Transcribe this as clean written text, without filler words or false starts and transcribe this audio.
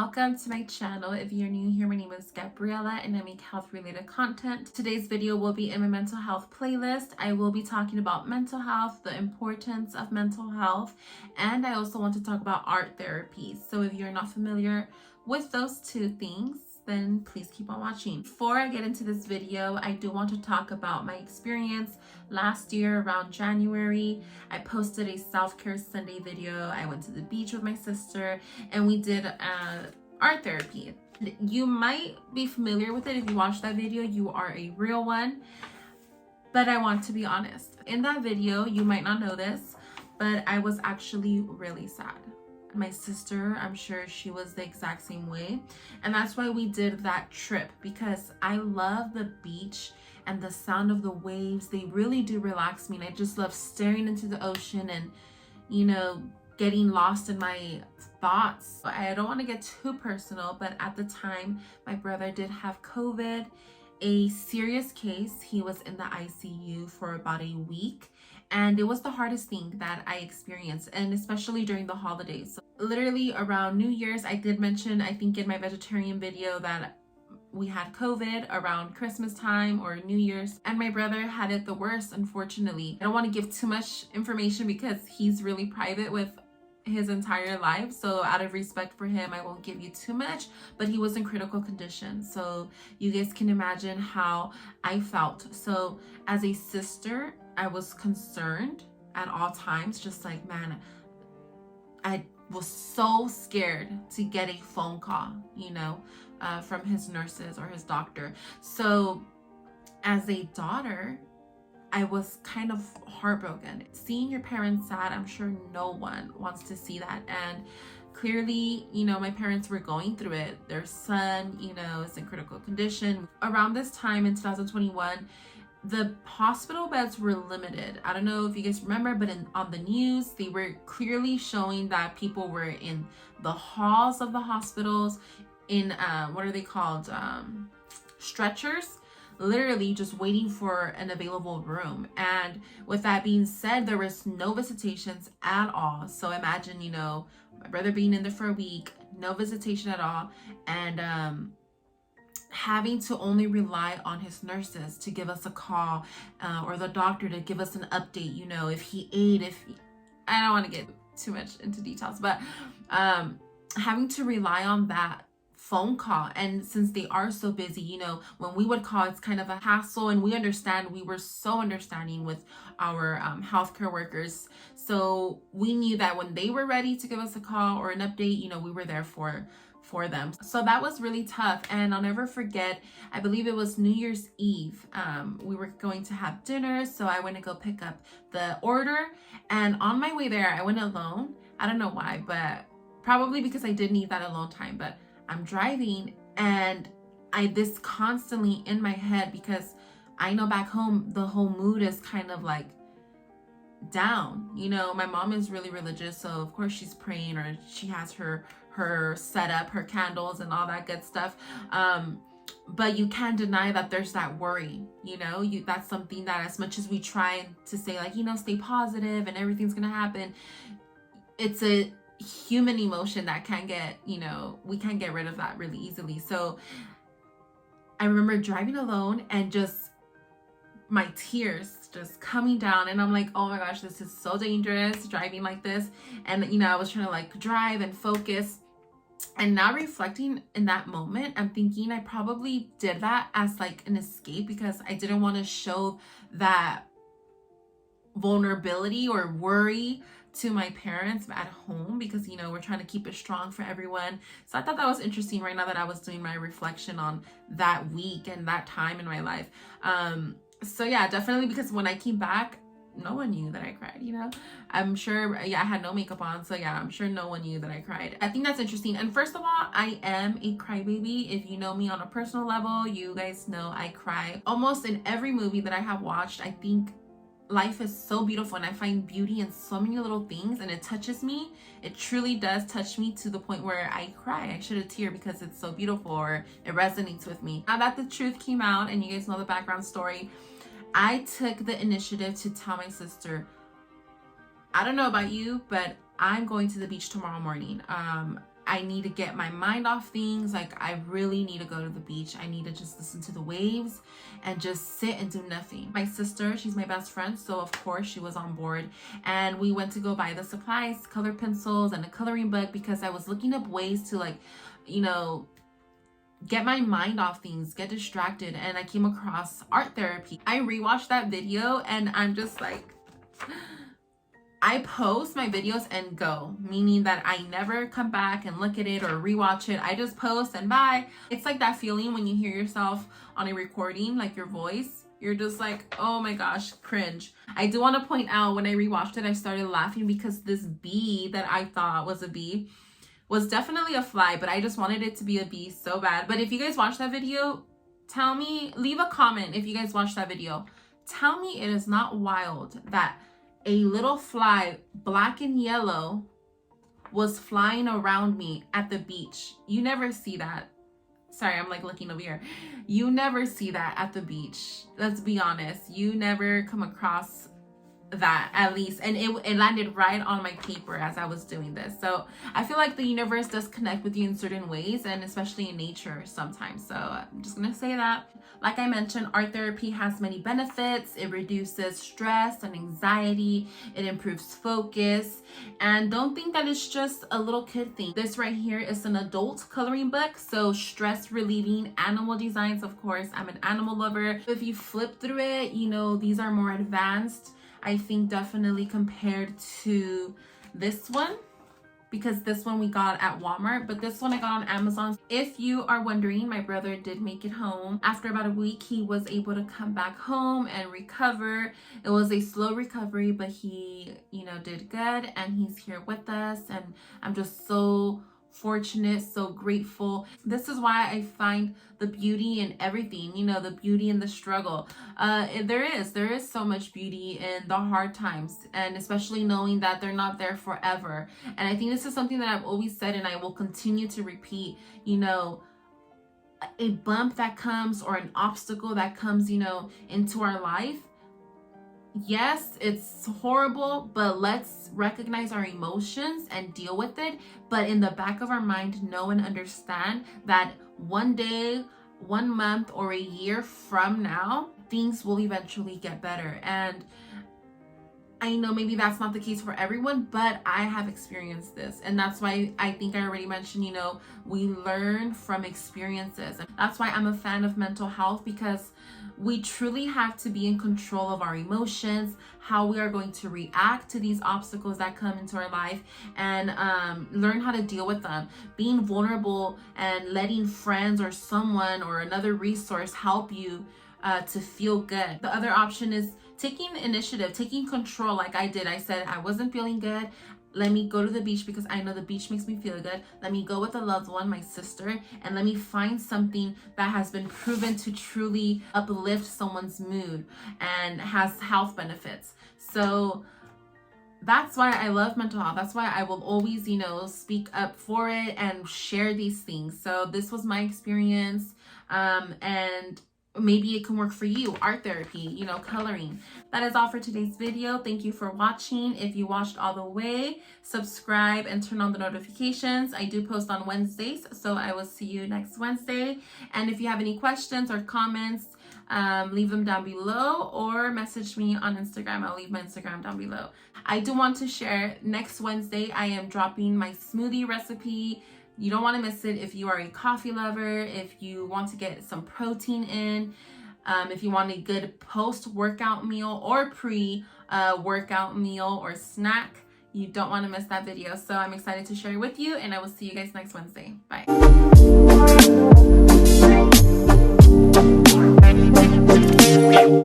welcome to my channel. If you're new here, my name is Gabriela and I make health related content. Today's video will be in my mental health playlist. I will be talking about mental health, the importance of mental health, and I also want to talk about art therapy. So if you're not familiar with those two things, then please keep on watching. Before I get into this video, I do want to talk about my experience. Last year around January, I posted a self-care Sunday video. I went to the beach with my sister and we did art therapy. You might be familiar with it. If you watched that video, you are a real one. But I want to be honest. In that video, you might not know this, but I was actually really sad. My sister, I'm sure she was the exact same way, and that's why we did that trip, because I love the beach and the sound of the waves. They really do relax me, and I just love staring into the ocean and getting lost in my thoughts. I don't want to get too personal, but at the time my brother did have COVID, a serious case. He was in the ICU for about a week, and it was the hardest thing that I experienced, and especially during the holidays. So literally around New Year's, I did mention, I think in my vegetarian video, that we had COVID around Christmas time or New Year's, and my brother had it the worst, unfortunately. I don't want to give too much information because he's really private with his entire life, so out of respect for him, I won't give you too much, but he was in critical condition, so you guys can imagine how I felt. So as a sister, I was concerned at all times, just like, man, I was so scared to get a phone call, from his nurses or his doctor. So as a daughter, I was kind of heartbroken. Seeing your parents sad, I'm sure no one wants to see that. And clearly, my parents were going through it. Their son, is in critical condition. Around this time in 2021, the hospital beds were limited. I don't know if you guys remember, but on the news, they were clearly showing that people were in the halls of the hospitals in, what are they called? Stretchers, literally just waiting for an available room. And with that being said, there was no visitations at all. So imagine, my brother being in there for a week, no visitation at all, and having to only rely on his nurses to give us a call, or the doctor to give us an update, if he ate, I don't want to get too much into details, but having to rely on that phone call. And since they are so busy, when we would call, it's kind of a hassle, and we were so understanding with our healthcare workers. So we knew that when they were ready to give us a call or an update, we were there for them. So that was really tough. And I'll never forget, I believe it was New Year's Eve. We were going to have dinner, so I went to go pick up the order, and on my way there, I went alone. I don't know why, but probably because I did need that alone time. But I'm driving, and this constantly in my head, because I know back home the whole mood is kind of like down. My mom is really religious, so of course she's praying, or she has her setup, her candles and all that good stuff. But you can't deny that there's that worry. That's something that, as much as we try to say, like, stay positive and everything's gonna happen, it's a human emotion that can't get, we can't get rid of that really easily. So I remember driving alone and just my tears just coming down, and I'm like, oh my gosh, this is so dangerous driving like this. And I was trying to like drive and focus, and now reflecting in that moment, I'm thinking I probably did that as like an escape, because I didn't want to show that vulnerability or worry to my parents at home, because we're trying to keep it strong for everyone. So I thought that was interesting right now that I was doing my reflection on that week and that time in my life. So yeah, definitely, because when I came back, no one knew that I cried, I'm sure, I had no makeup on, so yeah, I'm sure no one knew that I cried. I think that's interesting. And first of all, I am a crybaby. If you know me on a personal level, you guys know I cry almost in every movie that I have watched. I think life is so beautiful, and I find beauty in so many little things, and it touches me. It truly does touch me to the point where I cry. I shed a tear because it's so beautiful, or it resonates with me. Now that the truth came out, and you guys know the background story, I took the initiative to tell my sister, I don't know about you, but I'm going to the beach tomorrow morning. I need to get my mind off things. Like, I really need to go to the beach. I need to just listen to the waves and just sit and do nothing. My sister, she's my best friend, so of course she was on board, and we went to go buy the supplies, color pencils and a coloring book, because I was looking up ways to, like, you know, get my mind off things, get distracted. And I came across art therapy. I rewatched that video and I'm just like, I post my videos and go, meaning that I never come back and look at it or rewatch it. I just post and bye. It's like that feeling when you hear yourself on a recording, like your voice. You're just like, oh my gosh, cringe. I do want to point out, when I rewatched it, I started laughing because this bee that I thought was a bee was definitely a fly, but I just wanted it to be a bee so bad. But if you guys watch that video, tell me, leave a comment if you guys watch that video. Tell me it is not wild that a little fly, black and yellow, was flying around me at the beach. You never see that. Sorry, I'm like looking over here. You never see that at the beach. Let's be honest. You never come across that, at least. And it landed right on my paper as I was doing this. So I feel like the universe does connect with you in certain ways, and especially in nature sometimes. So I'm just gonna say that. Like I mentioned, art therapy has many benefits. It reduces stress and anxiety. It improves focus. And don't think that it's just a little kid thing. This right here is an adult coloring book. So stress relieving animal designs, of course. I'm an animal lover. If you flip through it, you know, these are more advanced, I think, definitely compared to this one, because this one we got at Walmart, but this one I got on Amazon. If you are wondering, my brother did make it home. After about a week, he was able to come back home and recover. It was a slow recovery, but he, you know, did good, and he's here with us, and I'm just so fortunate, so grateful. This is why I find the beauty in everything, you know, the beauty in the struggle. There is so much beauty in the hard times, and especially knowing that they're not there forever. And I think this is something that I've always said, and I will continue to repeat. You know, a bump that comes, or an obstacle that comes, you know, into our life, yes, it's horrible, but let's recognize our emotions and deal with it. But in the back of our mind, know and understand that one day, 1 month, or a year from now, things will eventually get better. And I know maybe that's not the case for everyone, but I have experienced this. And that's why I think I already mentioned, you know, we learn from experiences. And that's why I'm a fan of mental health, because we truly have to be in control of our emotions, how we are going to react to these obstacles that come into our life, and learn how to deal with them. Being vulnerable and letting friends or someone or another resource help you to feel good. The other option is taking initiative, taking control, like I did. I said I wasn't feeling good. Let me go to the beach because I know the beach makes me feel good. Let me go with a loved one, my sister, and let me find something that has been proven to truly uplift someone's mood and has health benefits. So that's why I love mental health. That's why I will always, you know, speak up for it and share these things. So this was my experience, and maybe it can work for you. Art therapy, you know, coloring. That is all for today's video. Thank you for watching. If you watched all the way, subscribe and turn on the notifications. I do post on Wednesdays, so I will see you next Wednesday. And if you have any questions or comments, leave them down below, or message me on Instagram. I'll leave my Instagram down below. I do want to share, next Wednesday I am dropping my smoothie recipe. You don't want to miss it if you are a coffee lover, if you want to get some protein in, if you want a good post-workout meal or pre-workout meal or snack. You don't want to miss that video. So I'm excited to share it with you, and I will see you guys next Wednesday. Bye.